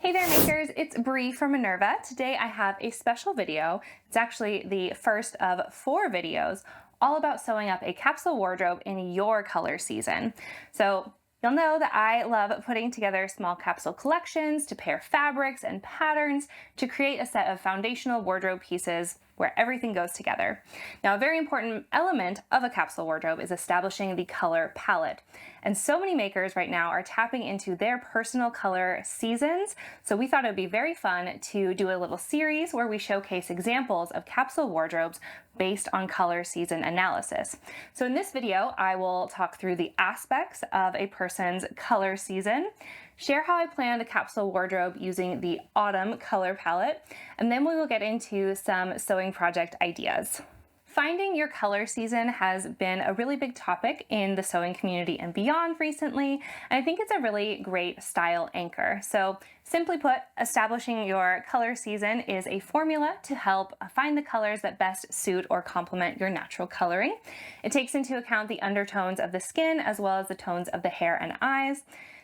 Hey there makers, it's Bri from Minerva. Today I have a special video. It's actually the first of 4 videos all about sewing up a capsule wardrobe in your color season. So you'll know that I love putting together small capsule collections to pair fabrics and patterns to create a set of foundational wardrobe pieces where everything goes together. Now, a very important element of a capsule wardrobe is establishing the color palette. And so many makers right now are tapping into their personal color seasons. So we thought it would be very fun to do a little series where we showcase examples of capsule wardrobes based on color season analysis. So in this video, I will talk through the aspects of a person's color season, share how I plan the capsule wardrobe using the autumn color palette, and then we will get into some sewing project ideas. Finding your color season has been a really big topic in the sewing community and beyond recently, and I think it's a really great style anchor. So simply put, establishing your color season is a formula to help find the colors that best suit or complement your natural coloring. It takes into account the undertones of the skin as well as the tones of the hair and eyes.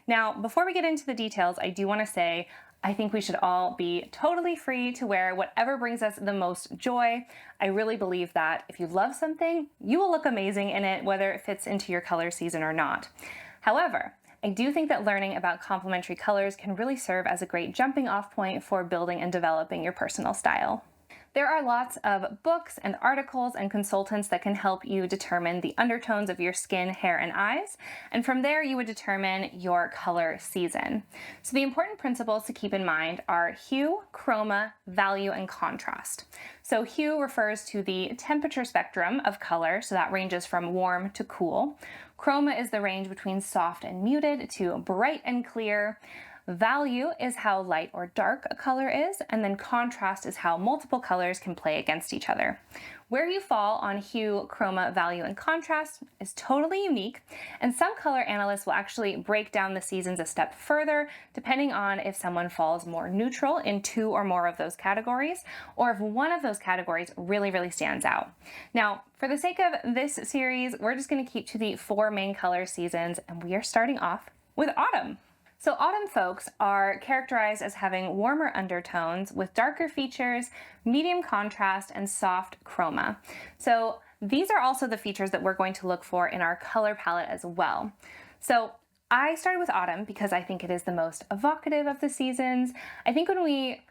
Now, before we get into the details, I do want to say I think we should all be totally free to wear whatever brings us the most joy. I really believe that if you love something, you will look amazing in it, whether it fits into your color season or not. However, I do think that learning about complementary colors can really serve as a great jumping off point for building and developing your personal style. There are lots of books and articles and consultants that can help you determine the undertones of your skin, hair, and eyes, and from there you would determine your color season. So the important principles to keep in mind are hue, chroma, value, and contrast. So hue refers to the temperature spectrum of color, so that ranges from warm to cool. Chroma is the range between soft and muted to bright and clear. Value is how light or dark a color is, and then contrast is how multiple colors can play against each other. Where you fall on hue, chroma, value, and contrast is totally unique, and some color analysts will actually break down the seasons a step further, depending on if someone falls more neutral in 2 or more of those categories, or if one of those categories really stands out. Now, for the sake of this series, we're just going to keep to the 4 main color seasons, and we are starting off with autumn. So autumn folks are characterized as having warmer undertones with darker features, medium contrast, and soft chroma. So these are also the features that we're going to look for in our color palette as well. So I started with autumn because I think it is the most evocative of the seasons. I think when we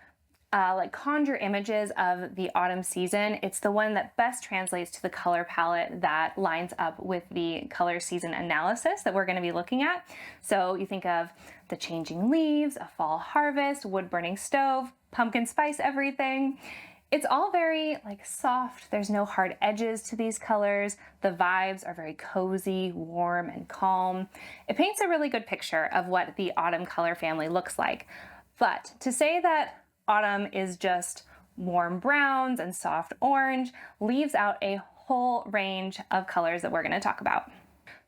conjure images of the autumn season, it's the one that best translates to the color palette that lines up with the color season analysis that we're going to be looking at. So you think of the changing leaves, a fall harvest, wood burning stove, pumpkin spice everything. It's all very soft. There's no hard edges to these colors. The vibes are very cozy, warm, and calm. It paints a really good picture of what the autumn color family looks like. But to say that autumn is just warm browns and soft orange leaves out a whole range of colors that we're going to talk about.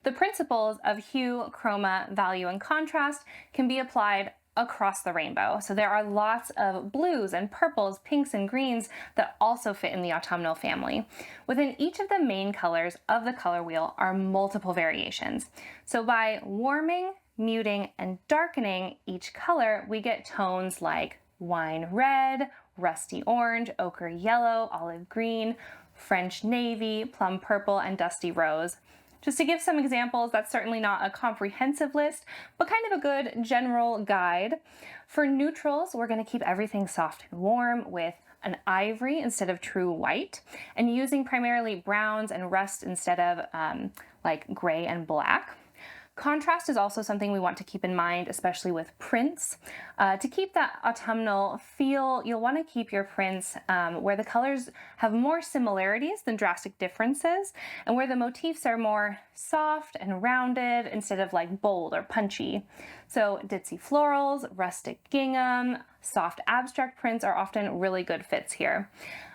The principles of hue, chroma, value, and contrast can be applied across the rainbow. So there are lots of blues and purples, pinks, and greens that also fit in the autumnal family. Within each of the main colors of the color wheel are multiple variations. So by warming, muting, and darkening each color, we get tones like wine red, rusty orange, ochre yellow, olive green, French navy, plum purple, and dusty rose. Just to give some examples, that's certainly not a comprehensive list, but kind of a good general guide. For neutrals, we're going to keep everything soft and warm with an ivory instead of true white, and using primarily browns and rust instead of gray and black. Contrast is also something we want to keep in mind, especially with prints. To keep that autumnal feel, you'll want to keep your prints where the colors have more similarities than drastic differences, and where the motifs are more soft and rounded instead of bold or punchy. So ditzy florals, rustic gingham, soft abstract prints are often really good fits here.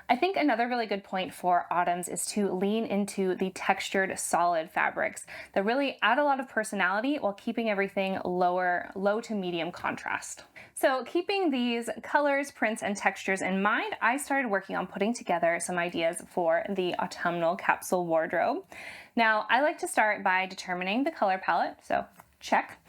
I think another really good point for autumns is to lean into the textured solid fabrics that really add a lot of personality while keeping everything low to medium contrast. So keeping these colors, prints, and textures in mind, I started working on putting together some ideas for the autumnal capsule wardrobe. Now, I like to start by determining the color palette, so check.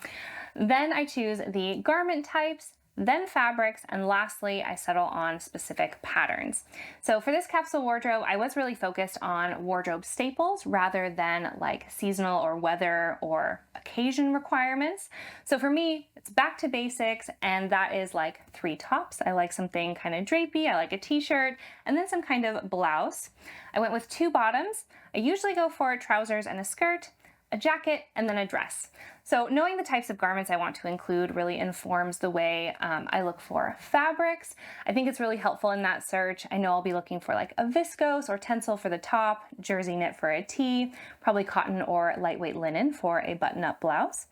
Then I choose the garment types, then fabrics, and lastly, I settle on specific patterns. So for this capsule wardrobe, I was really focused on wardrobe staples rather than like seasonal or weather or occasion requirements. So for me, it's back to basics, and that is like 3 tops. I like something kind of drapey, I like a t-shirt, and then some kind of blouse. I went with 2 bottoms. I usually go for trousers and a skirt, a jacket, and then a dress. So knowing the types of garments I want to include really informs the way I look for fabrics. I think it's really helpful in that search. I know I'll be looking for like a viscose or tencel for the top, jersey knit for a tee, probably cotton or lightweight linen for a button-up blouse.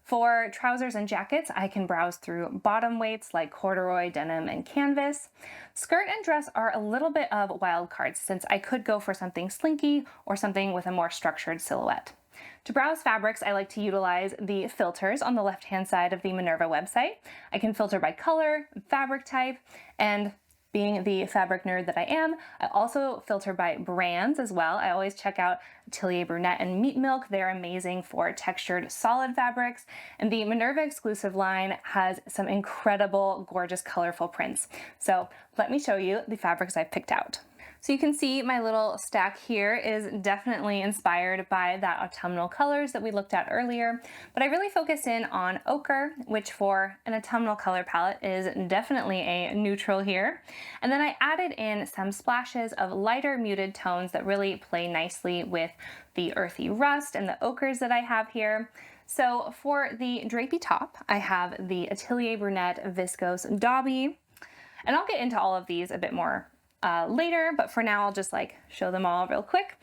For trousers and jackets, I can browse through bottom weights like corduroy, denim, and canvas. Skirt and dress are a little bit of wild cards since I could go for something slinky or something with a more structured silhouette. To browse fabrics, I like to utilize the filters on the left-hand side of the Minerva website. I can filter by color, fabric type, and being the fabric nerd that I am, I also filter by brands as well. I always check out Atelier Brunette and Meat Milk. They're amazing for textured solid fabrics. And the Minerva exclusive line has some incredible, gorgeous, colorful prints. So let me show you the fabrics I've picked out. So you can see my little stack here is definitely inspired by that autumnal colors that we looked at earlier, but I really focus in on ochre, which for an autumnal color palette is definitely a neutral here. And then I added in some splashes of lighter muted tones that really play nicely with the earthy rust and the ochres that I have here. So for the drapey top, I have the Atelier Brunette Viscose Dobby, and I'll get into all of these a bit more later, but for now I'll just like show them all real quick.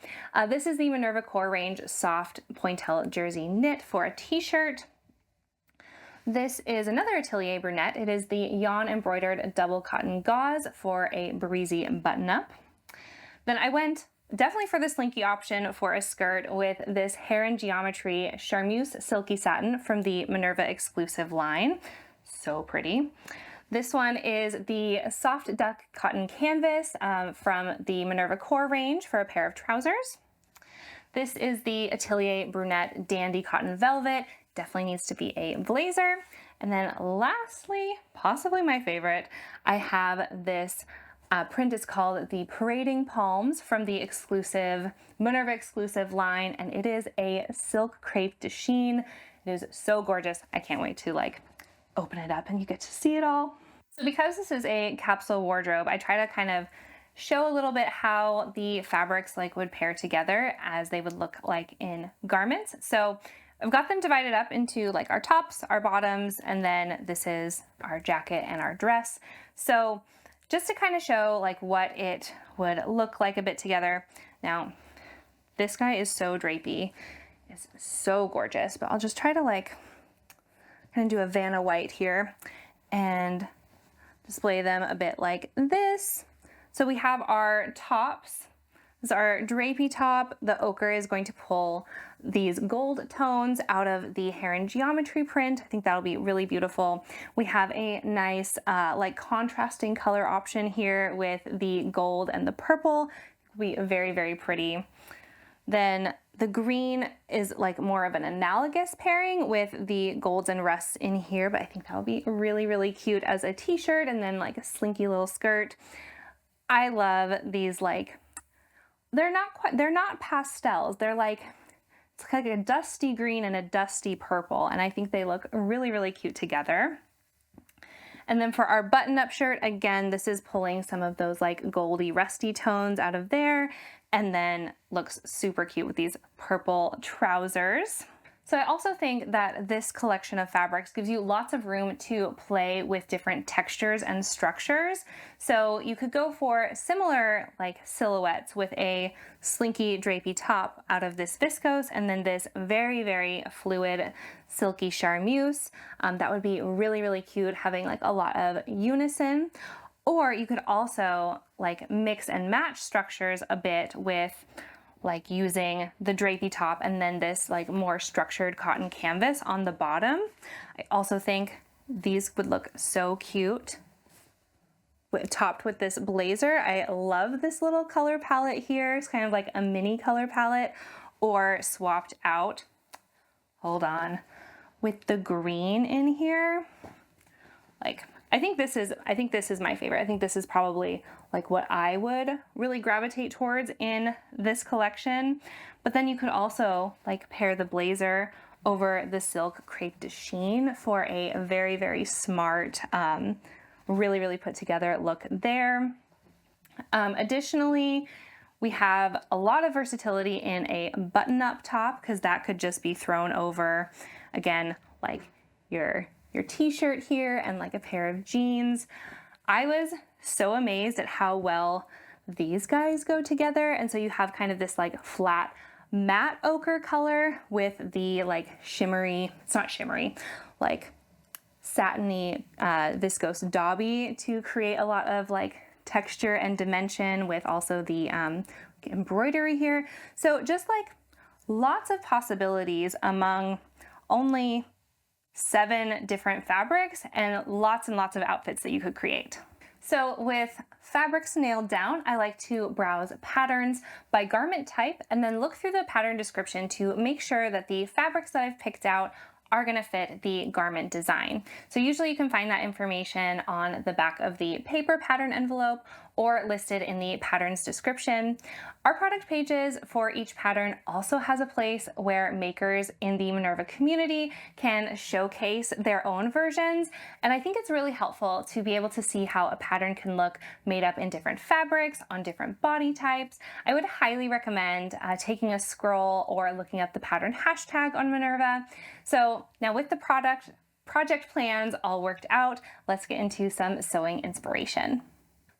This is the Minerva Core Range Soft Pointelle Jersey Knit for a t-shirt. This is another Atelier Brunette. It is the Yawn Embroidered Double Cotton Gauze for a breezy button-up. Then I went definitely for the slinky option for a skirt with this Heron Geometry Charmeuse Silky Satin from the Minerva exclusive line. So pretty. This one is the Soft Duck Cotton Canvas from the Minerva Core range for a pair of trousers. This is the Atelier Brunette Dandy Cotton Velvet. Definitely needs to be a blazer. And then lastly, possibly my favorite, I have this print. Is called the Parading Palms from the exclusive Minerva exclusive line, and it is a silk crepe de chine. It is so gorgeous. I can't wait to like open it up and you get to see it all. So because this is a capsule wardrobe, I try to kind of show a little bit how the fabrics like would pair together as they would look like in garments. So I've got them divided up into like our tops, our bottoms, and then this is our jacket and our dress. So just to kind of show like what it would look like a bit together. Now, this guy is so drapey. It's so gorgeous, but I'll just try to like kind of do a Vanna White here and display them a bit like this. So we have our tops. This is our drapey top. The ochre is going to pull these gold tones out of the Heron Geometry print. I think that'll be really beautiful. We have a nice like contrasting color option here with the gold and the purple. It'll be very, very pretty. Then the green is like more of an analogous pairing with the golds and rusts in here, but I think that'll be really, really cute as a t-shirt and then like a slinky little skirt. I love these like, they're not pastels. They're like, it's like a dusty green and a dusty purple, and I think they look really, really cute together. And then for our button-up shirt, again, this is pulling some of those like goldy rusty tones out of there, and then looks super cute with these purple trousers. So I also think that this collection of fabrics gives you lots of room to play with different textures and structures. So you could go for similar like silhouettes with a slinky drapey top out of this viscose and then this very, very fluid silky charmeuse. That would be really, really cute, having like a lot of unison. Or you could also like mix and match structures a bit with like using the drapey top and then this like more structured cotton canvas on the bottom. I also think these would look so cute topped with this blazer. I love this little color palette here. It's kind of like a mini color palette, or swapped out, hold on, with the green in here. Like I think this is my favorite. I think this is probably like what I would really gravitate towards in this collection. But then you could also like pair the blazer over the silk crepe de chine for a very, very smart, really, really put together look there. Additionally, we have a lot of versatility in a button-up top, because that could just be thrown over, again, like your t-shirt here and like a pair of jeans. I was so amazed at how well these guys go together. And so you have kind of this like flat matte ochre color with the like shimmery, it's not shimmery, like satiny viscose dauby to create a lot of like texture and dimension, with also the embroidery here. So just like lots of possibilities among only 7 different fabrics and lots of outfits that you could create. So with fabrics nailed down, I like to browse patterns by garment type and then look through the pattern description to make sure that the fabrics that I've picked out are going to fit the garment design. So usually you can find that information on the back of the paper pattern envelope or listed in the pattern's description. Our product pages for each pattern also has a place where makers in the Minerva community can showcase their own versions. And I think it's really helpful to be able to see how a pattern can look made up in different fabrics, on different body types. I would highly recommend taking a scroll or looking up the pattern hashtag on Minerva. So now with the project plans all worked out, let's get into some sewing inspiration.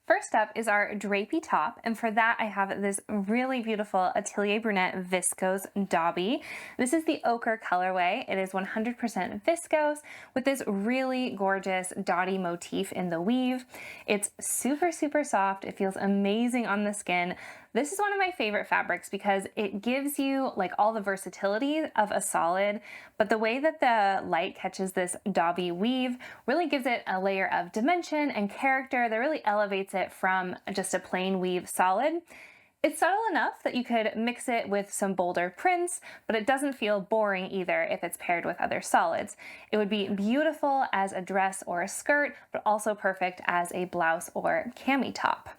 First up is our drapey top, and for that I have this really beautiful Atelier Brunette viscose dauby. This is the ochre colorway. It is 100% viscose with this really gorgeous dotty motif in the weave. It's super, super soft. It feels amazing on the skin. This is one of my favorite fabrics because it gives you like all the versatility of a solid, but the way that the light catches this dauby weave really gives it a layer of dimension and character that really elevates it from just a plain weave solid. It's subtle enough that you could mix it with some bolder prints, but it doesn't feel boring either if it's paired with other solids. It would be beautiful as a dress or a skirt, but also perfect as a blouse or cami top.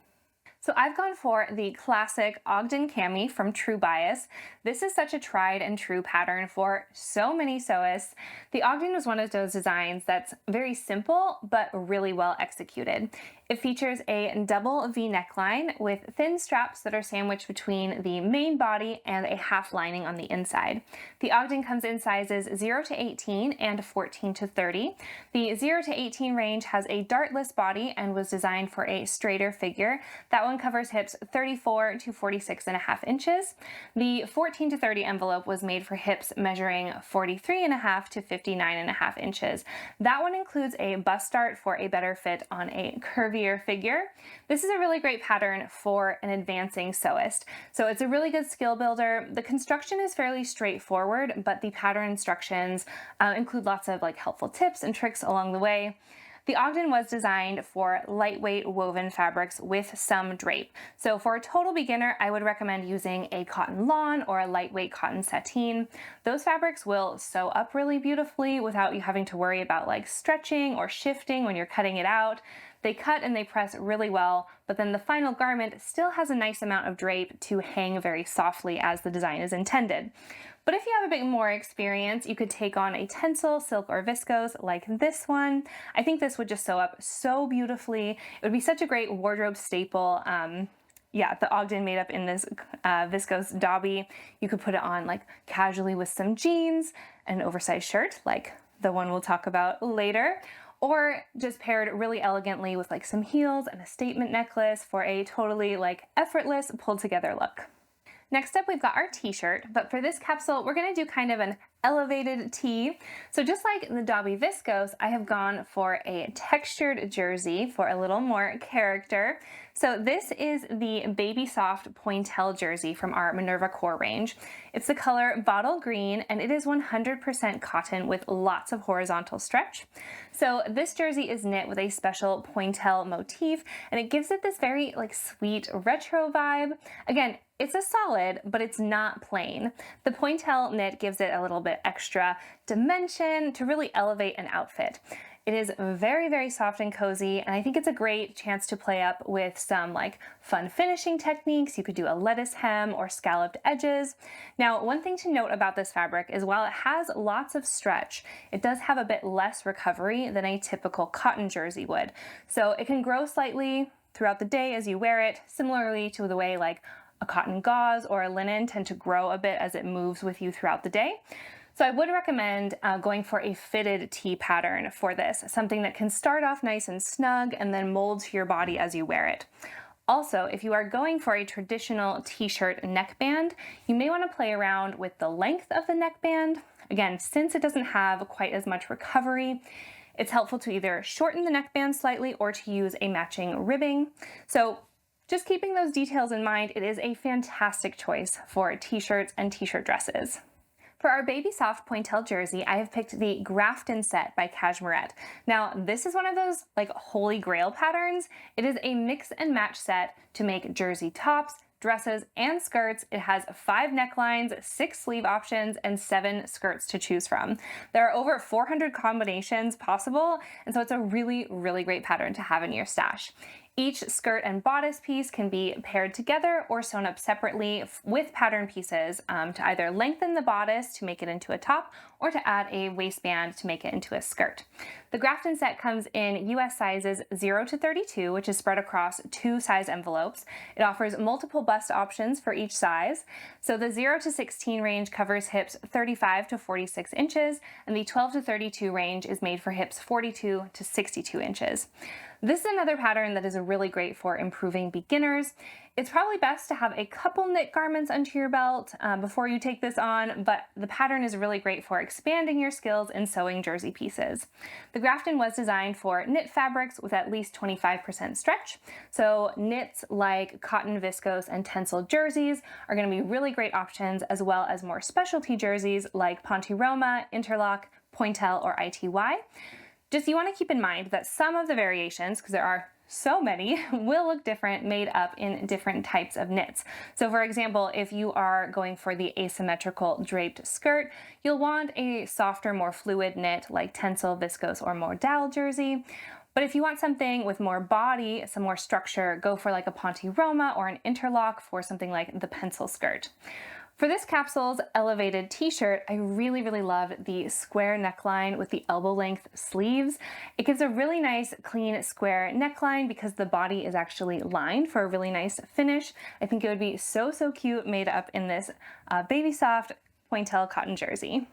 So I've gone for the classic Ogden cami from True Bias. This is such a tried and true pattern for so many sewists. The Ogden was one of those designs that's very simple, but really well executed. It features a double V neckline with thin straps that are sandwiched between the main body and a half lining on the inside. The Ogden comes in sizes 0 to 18 and 14 to 30. The 0 to 18 range has a dartless body and was designed for a straighter figure. That one covers hips 34 to 46.5 inches. The 14 to 30 envelope was made for hips measuring 43.5 to 59.5 inches. That one includes a bust dart for a better fit on a curvier figure. This is a really great pattern for an advancing sewist. So it's a really good skill builder. The construction is fairly straightforward, but the pattern instructions include lots of like helpful tips and tricks along the way. The Ogden was designed for lightweight woven fabrics with some drape. So for a total beginner, I would recommend using a cotton lawn or a lightweight cotton sateen. Those fabrics will sew up really beautifully without you having to worry about like stretching or shifting when you're cutting it out. They cut and they press really well, but then the final garment still has a nice amount of drape to hang very softly as the design is intended. But if you have a bit more experience, you could take on a tencel, silk, or viscose like this one. I think this would just sew up so beautifully. It would be such a great wardrobe staple. Yeah, the Ogden made up in this viscose dauby. You could put it on like casually with some jeans and an oversized shirt like the one we'll talk about later, or just paired really elegantly with like some heels and a statement necklace for a totally like effortless pulled together look. Next up, we've got our t-shirt, but for this capsule, we're gonna do kind of an elevated tee. So just like the dauby viscose, I have gone for a textured jersey for a little more character. So this is the Baby Soft Pointel jersey from our Minerva core range. It's the color bottle green, and it is 100% cotton with lots of horizontal stretch. So this jersey is knit with a special pointel motif, and it gives it this very like sweet retro vibe. Again, it's a solid, but it's not plain. The pointel knit gives it a little bit extra dimension to really elevate an outfit. It is very, very soft and cozy, and I think it's a great chance to play up with some like fun finishing techniques. You could do a lettuce hem or scalloped edges. Now, one thing to note about this fabric is while it has lots of stretch, it does have a bit less recovery than a typical cotton jersey would. So it can grow slightly throughout the day as you wear it, similarly to the way like a cotton gauze or a linen tend to grow a bit as it moves with you throughout the day. So I would recommend going for a fitted tee pattern for this, something that can start off nice and snug and then mold to your body as you wear it. Also, if you are going for a traditional t-shirt neckband, you may want to play around with the length of the neckband. Again, since it doesn't have quite as much recovery, it's helpful to either shorten the neckband slightly or to use a matching ribbing. So just keeping those details in mind, it is a fantastic choice for t-shirts and t-shirt dresses. For our baby soft pointel jersey, I have picked the Grafton set by Cashmerette. Now, this is one of those like holy grail patterns. It is a mix and match set to make jersey tops, dresses, and skirts. It has 5 necklines, 6 sleeve options, and 7 skirts to choose from. There are over 400 combinations possible, and so it's a really, really great pattern to have in your stash. Each skirt and bodice piece can be paired together or sewn up separately with pattern pieces to either lengthen the bodice to make it into a top or to add a waistband to make it into a skirt. The Grafton set comes in US sizes 0 to 32, which is spread across 2 size envelopes. It offers multiple bust options for each size. So the 0 to 16 range covers hips 35 to 46 inches, and the 12 to 32 range is made for hips 42 to 62 inches. This is another pattern that is really great for improving beginners. It's probably best to have a couple knit garments under your belt before you take this on, but the pattern is really great for expanding your skills in sewing jersey pieces. The Grafton was designed for knit fabrics with at least 25% stretch. So knits like cotton, viscose, and tencel jerseys are going to be really great options, as well as more specialty jerseys like Ponte Roma, Interlock, Pointel, or ITY. Just you want to keep in mind that some of the variations, because there are so many, will look different made up in different types of knits. So for example, if you are going for the asymmetrical draped skirt, you'll want a softer, more fluid knit like tencel, viscose, or modal jersey. But if you want something with more body, some more structure, go for like a Ponte Roma or an Interlock for something like the pencil skirt. For this Capsule's elevated t-shirt, I really, really love the square neckline with the elbow length sleeves. It gives a really nice, clean, square neckline because the body is actually lined for a really nice finish. I think it would be so, so cute made up in this baby soft pointel cotton jersey.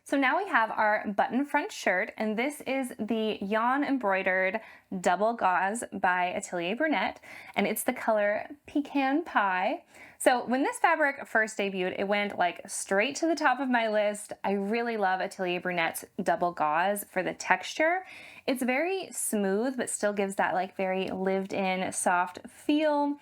So now we have our button front shirt, and this is the yawn embroidered double gauze by Atelier Brunette, and it's the color Pecan Pie. So when this fabric first debuted, it went like straight to the top of my list. I really love Atelier Brunette's double gauze for the texture. It's very smooth, but still gives that like very lived in soft feel.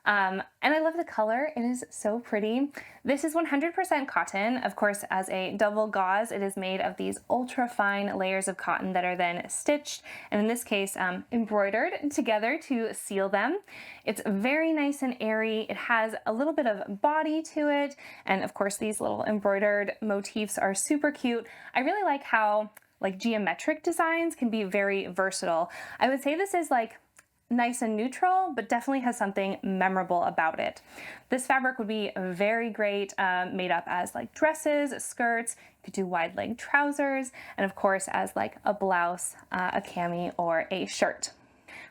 And I love the color. It is so pretty. This is 100% cotton. Of course, as a double gauze, it is made of these ultra fine layers of cotton that are then stitched, and in this case, embroidered together to seal them. It's very nice and airy. It has a little bit of body to it, and of course, these little embroidered motifs are super cute. I really like how like geometric designs can be very versatile. I would say this is like nice and neutral, but definitely has something memorable about it. This fabric would be very great made up as like dresses, skirts. You could do wide leg trousers, and of course as like a blouse, a cami, or a shirt.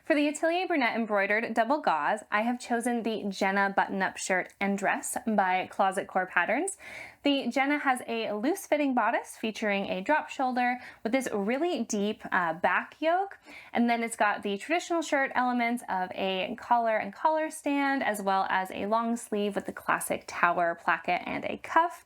For the Atelier Brunette embroidered double gauze, I have chosen the Jenna button-up shirt and dress by Closet Core Patterns. The Jenna has a loose-fitting bodice featuring a drop shoulder with this really deep back yoke, and then it's got the traditional shirt elements of a collar and collar stand, as well as a long sleeve with the classic tower placket and a cuff.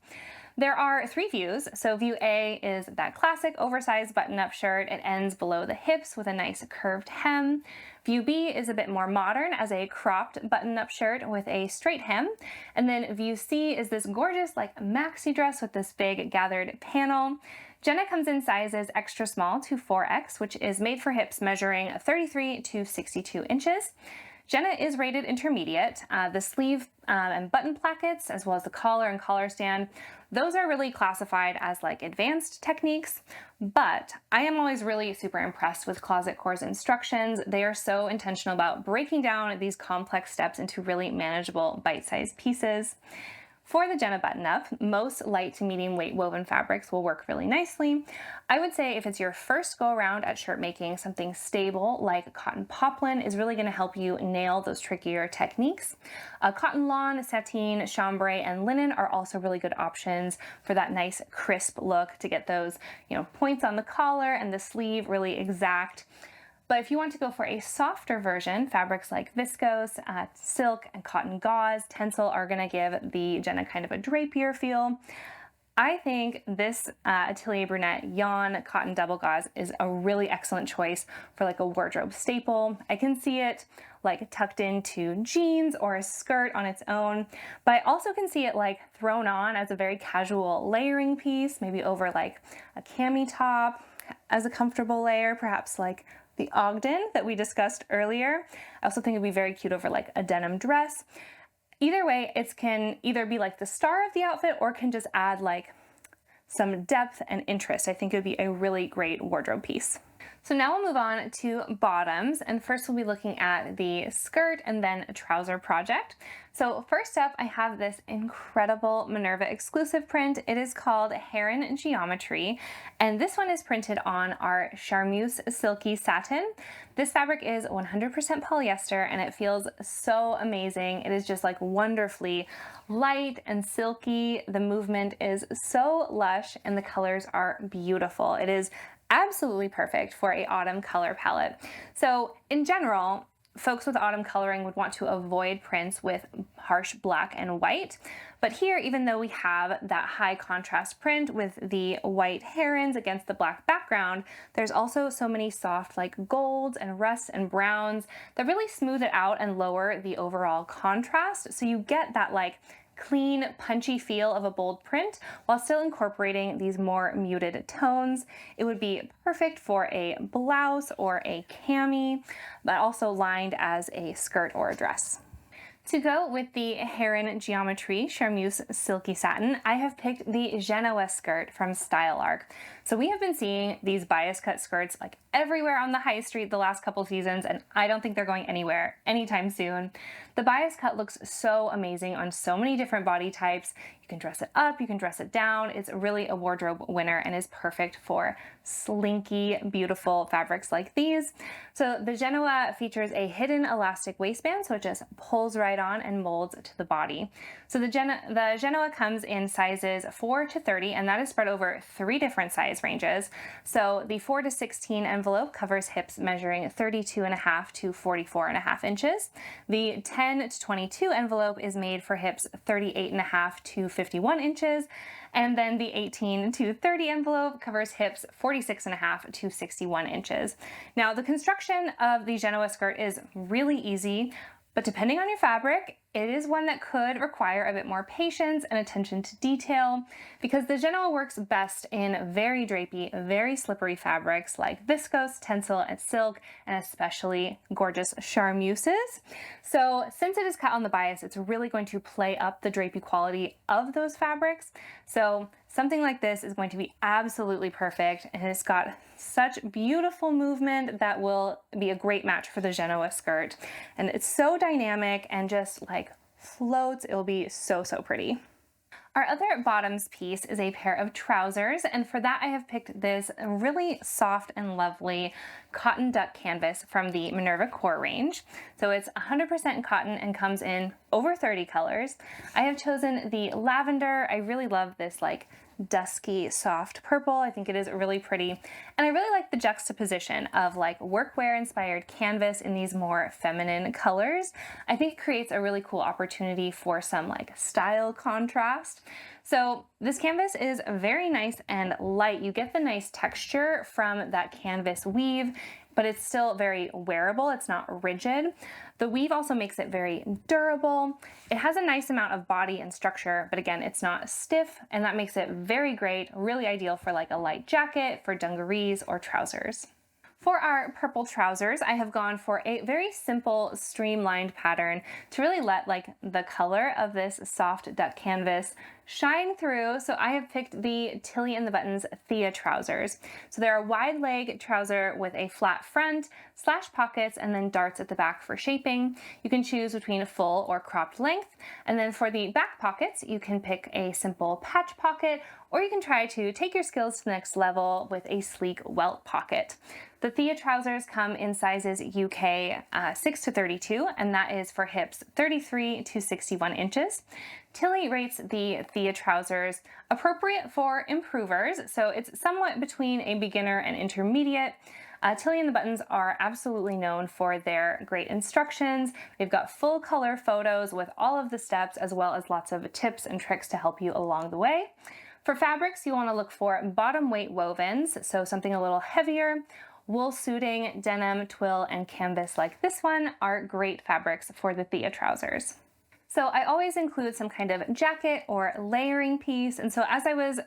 There are 3 views. So view A is that classic oversized button-up shirt. It ends below the hips with a nice curved hem. View B is a bit more modern as a cropped button-up shirt with a straight hem. And then view C is this gorgeous like maxi dress with this big gathered panel. Jenna comes in sizes extra small to 4X, which is made for hips measuring 33 to 62 inches. Jenna is rated intermediate. The sleeve and button plackets, as well as the collar and collar stand, those are really classified as like advanced techniques, but I am always really super impressed with Closet Core's instructions. They are so intentional about breaking down these complex steps into really manageable bite-sized pieces. For the Jenna button-up, most light to medium weight woven fabrics will work really nicely. I would say if it's your first go around at shirt making, something stable like cotton poplin is really going to help you nail those trickier techniques. Cotton lawn, sateen, chambray, and linen are also really good options for that nice crisp look to get those, points on the collar and the sleeve really exact. But if you want to go for a softer version, fabrics like viscose, silk, and cotton gauze, tencel are going to give the Jenna kind of a drapier feel. I think this Atelier Brunette Yawn Cotton Double Gauze is a really excellent choice for like a wardrobe staple. I can see it like tucked into jeans or a skirt on its own, but I also can see it like thrown on as a very casual layering piece, maybe over like a cami top as a comfortable layer, perhaps like the Ogden that we discussed earlier. I also think it'd be very cute over like a denim dress. Either way, it can either be like the star of the outfit or can just add like some depth and interest. I think it would be a really great wardrobe piece. So now we'll move on to bottoms, and first we'll be looking at the skirt and then a trouser project. So first up, I have this incredible Minerva exclusive print. It is called Heron Geometry, and this one is printed on our Charmeuse Silky Satin. This fabric is 100% polyester, and it feels so amazing. It is just like wonderfully light and silky. The movement is so lush, and the colors are beautiful. It is absolutely perfect for a autumn color palette. So in general, folks with autumn coloring would want to avoid prints with harsh black and white. But here, even though we have that high contrast print with the white herons against the black background, there's also so many soft like golds and rusts and browns that really smooth it out and lower the overall contrast. So you get that like clean, punchy feel of a bold print while still incorporating these more muted tones. It would be perfect for a blouse or a cami, but also lined as a skirt or a dress. To go with the Heron Geometry Charmeuse Silky Satin, I have picked the Genoa skirt from Style Arc. So we have been seeing these bias cut skirts like everywhere on the high street the last couple seasons, and I don't think they're going anywhere anytime soon. The bias cut looks so amazing on so many different body types. You can dress it up, you can dress it down. It's really a wardrobe winner and is perfect for slinky, beautiful fabrics like these. So the Genoa features a hidden elastic waistband, so it just pulls right on and molds to the body. So the Genoa comes in sizes 4 to 30, and that is spread over 3 different size ranges. So the 4 to 16 envelope covers hips measuring 32.5 to 44.5 inches. The 10 to 22 envelope is made for hips 38.5 to 51 inches. And then the 18 to 30 envelope covers hips 46.5 to 61 inches. Now, the construction of the Genoa skirt is really easy, but depending on your fabric, it is one that could require a bit more patience and attention to detail, because the Genoa works best in very drapey, very slippery fabrics like viscose, tencel, and silk, and especially gorgeous charmeuses. So since it is cut on the bias, it's really going to play up the drapey quality of those fabrics. So something like this is going to be absolutely perfect, and it's got such beautiful movement that will be a great match for the Genoa skirt. And it's so dynamic and just like floats. It will be so, so pretty. Our other bottoms piece is a pair of trousers, and for that I have picked this really soft and lovely cotton duck canvas from the Minerva Core range. So it's 100% cotton and comes in over 30 colors. I have chosen the lavender. I really love this like dusky soft purple. I think it is really pretty, and I really like the juxtaposition of like workwear inspired canvas in these more feminine colors. I think it creates a really cool opportunity for some like style contrast. So this canvas is very nice and light. You get the nice texture from that canvas weave, but it's still very wearable. It's not rigid. The weave also makes it very durable. It has a nice amount of body and structure, but again, it's not stiff, and that makes it very great, really ideal for like a light jacket, for dungarees or trousers. For our purple trousers, I have gone for a very simple streamlined pattern to really let like the color of this soft duck canvas shine through. So I have picked the Tilly and the Buttons Thea trousers. So they're a wide leg trouser with a flat front, slash pockets, and then darts at the back for shaping. You can choose between full or cropped length. And then for the back pockets, you can pick a simple patch pocket, or you can try to take your skills to the next level with a sleek welt pocket. The Thea trousers come in sizes UK 6 to 32, and that is for hips 33 to 61 inches. Tilly rates the Thea trousers appropriate for improvers, so it's somewhat between a beginner and intermediate. Tilly and the Buttons are absolutely known for their great instructions. They've got full color photos with all of the steps, as well as lots of tips and tricks to help you along the way. For fabrics, you want to look for bottom weight wovens, so something a little heavier. Wool suiting, denim, twill, and canvas like this one are great fabrics for the Thea trousers. So I always include some kind of jacket or layering piece, and so as I was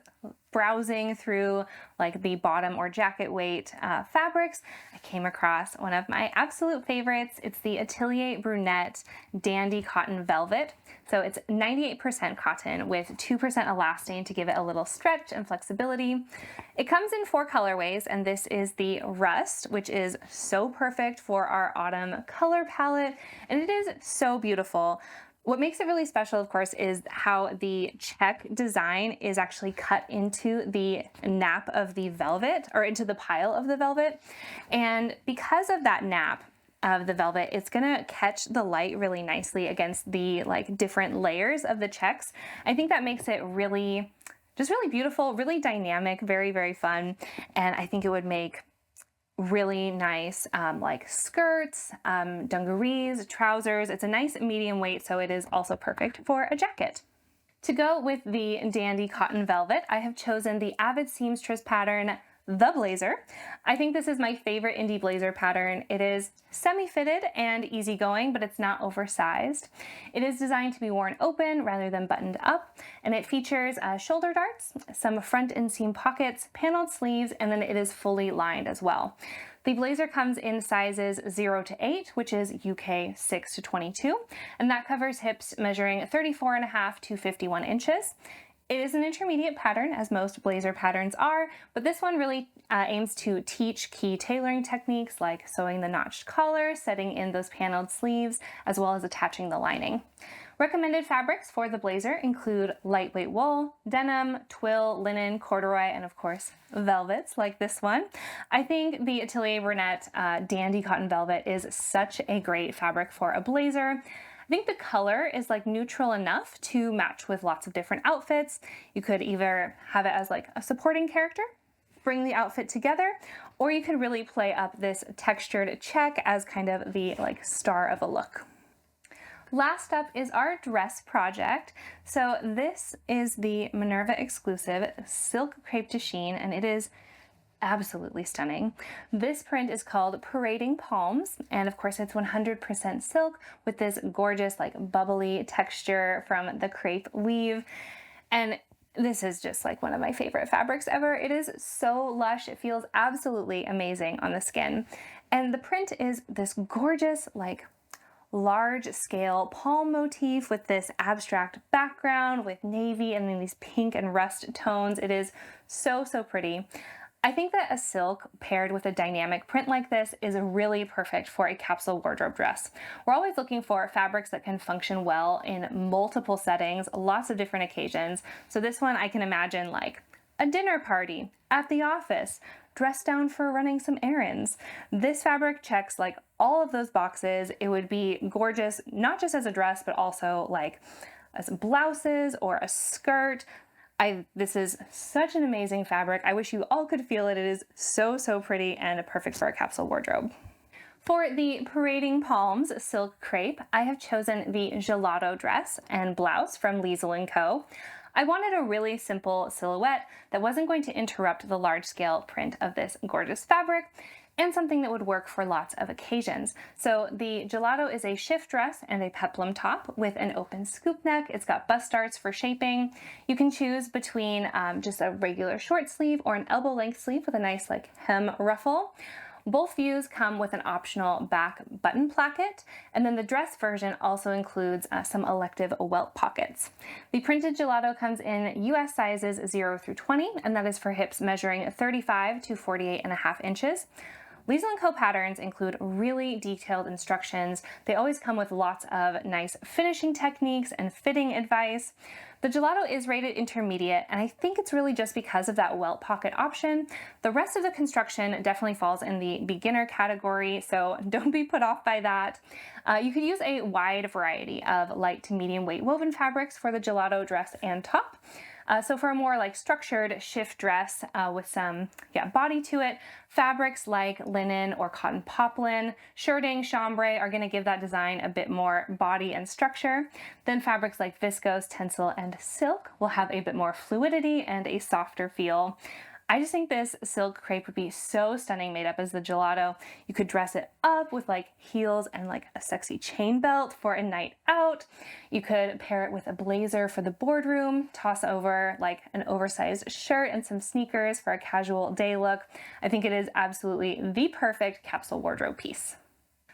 browsing through like the bottom or jacket weight fabrics, I came across one of my absolute favorites. It's the Atelier Brunette Dandy Cotton Velvet. So it's 98% cotton with 2% elastane to give it a little stretch and flexibility. It comes in 4 colorways, and this is the Rust, which is so perfect for our autumn color palette, and it is so beautiful. What makes it really special, of course, is how the check design is actually cut into the nap of the velvet, or into the pile of the velvet. And because of that nap of the velvet, it's gonna catch the light really nicely against the like different layers of the checks. I think that makes it really, just really beautiful, really dynamic, very, very fun. And I think it would make really nice like skirts, dungarees, trousers. It's a nice medium weight, so it is also perfect for a jacket. To go with the Dandy Cotton Velvet, I have chosen the Avid Seamstress pattern, the Blazer. I think this is my favorite indie blazer pattern. It is semi-fitted and easygoing, but it's not oversized. It is designed to be worn open rather than buttoned up, and it features shoulder darts, some front inseam pockets, paneled sleeves, and then it is fully lined as well. The blazer comes in sizes 0 to 8, which is UK 6 to 22, and that covers hips measuring 34.5 to 51 inches. It is an intermediate pattern, as most blazer patterns are, but this one really aims to teach key tailoring techniques like sewing the notched collar, setting in those paneled sleeves, as well as attaching the lining. Recommended fabrics for the blazer include lightweight wool, denim, twill, linen, corduroy, and of course, velvets like this one. I think the Atelier Brunette Dandy Cotton Velvet is such a great fabric for a blazer. I think the color is like neutral enough to match with lots of different outfits. You could either have it as like a supporting character, bring the outfit together, or you could really play up this textured check as kind of the like star of a look. Last up is our dress project. So this is the Minerva exclusive silk crepe de chine, and it is absolutely stunning. This print is called Parading Palms, and of course it's 100% silk with this gorgeous like bubbly texture from the crepe weave. And this is just like one of my favorite fabrics ever. It is so lush. It feels absolutely amazing on the skin. And the print is this gorgeous like large scale palm motif with this abstract background with navy and then these pink and rust tones. It is so, so pretty. I think that a silk paired with a dynamic print like this is really perfect for a capsule wardrobe dress. We're always looking for fabrics that can function well in multiple settings, lots of different occasions. So this one I can imagine like a dinner party, at the office, dressed down for running some errands. This fabric checks like all of those boxes. It would be gorgeous, not just as a dress, but also like as blouses or a skirt. This is such an amazing fabric. I wish you all could feel it. It is so, so pretty and perfect for a capsule wardrobe. For the Parading Palms silk crepe, I have chosen the gelato dress and blouse from Liesl & Co. I wanted a really simple silhouette that wasn't going to interrupt the large-scale print of this gorgeous fabric, and something that would work for lots of occasions. So the gelato is a shift dress and a peplum top with an open scoop neck. It's got bust darts for shaping. You can choose between just a regular short sleeve or an elbow length sleeve with a nice like hem ruffle. Both views come with an optional back button placket, and then the dress version also includes some elective welt pockets. The printed gelato comes in US sizes 0 through 20, and that is for hips measuring 35 to 48.5 inches. Liesl & Co patterns include really detailed instructions. They always come with lots of nice finishing techniques and fitting advice. The gelato is rated intermediate, and I think it's really just because of that welt pocket option. The rest of the construction definitely falls in the beginner category, so don't be put off by that. You could use a wide variety of light to medium weight woven fabrics for the gelato dress and top. So for a more like structured shift dress with some body to it, fabrics like linen or cotton poplin, shirting, chambray are going to give that design a bit more body and structure. Then fabrics like viscose, tencel, and silk will have a bit more fluidity and a softer feel. I just think this silk crepe would be so stunning made up as the gelato. You could dress it up with like heels and like a sexy chain belt for a night out. You could pair it with a blazer for the boardroom, toss over like an oversized shirt and some sneakers for a casual day look. I think it is absolutely the perfect capsule wardrobe piece.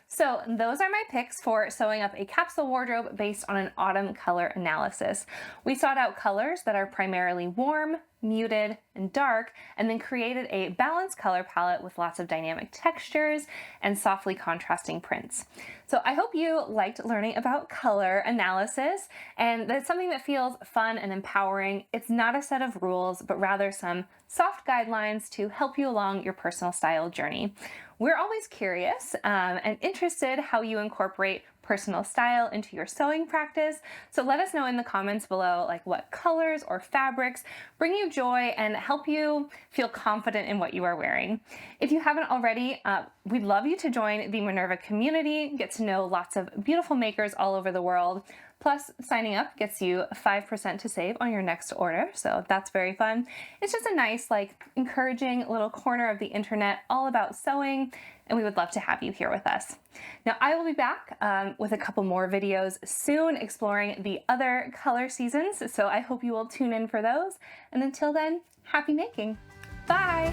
So those are my picks for sewing up a capsule wardrobe based on an autumn color analysis. We sought out colors that are primarily warm, muted, and dark, and then created a balanced color palette with lots of dynamic textures and softly contrasting prints. So I hope you liked learning about color analysis, and that's something that feels fun and empowering. It's not a set of rules, but rather some soft guidelines to help you along your personal style journey. We're always curious and interested how you incorporate personal style into your sewing practice. So let us know in the comments below like what colors or fabrics bring you joy and help you feel confident in what you are wearing. If you haven't already, we'd love you to join the Minerva community, get to know lots of beautiful makers all over the world. Plus, signing up gets you 5% to save on your next order, so that's very fun. It's just a nice, like, encouraging little corner of the internet all about sewing, and we would love to have you here with us. Now, I will be back with a couple more videos soon exploring the other color seasons, so I hope you will tune in for those. And until then, happy making. Bye!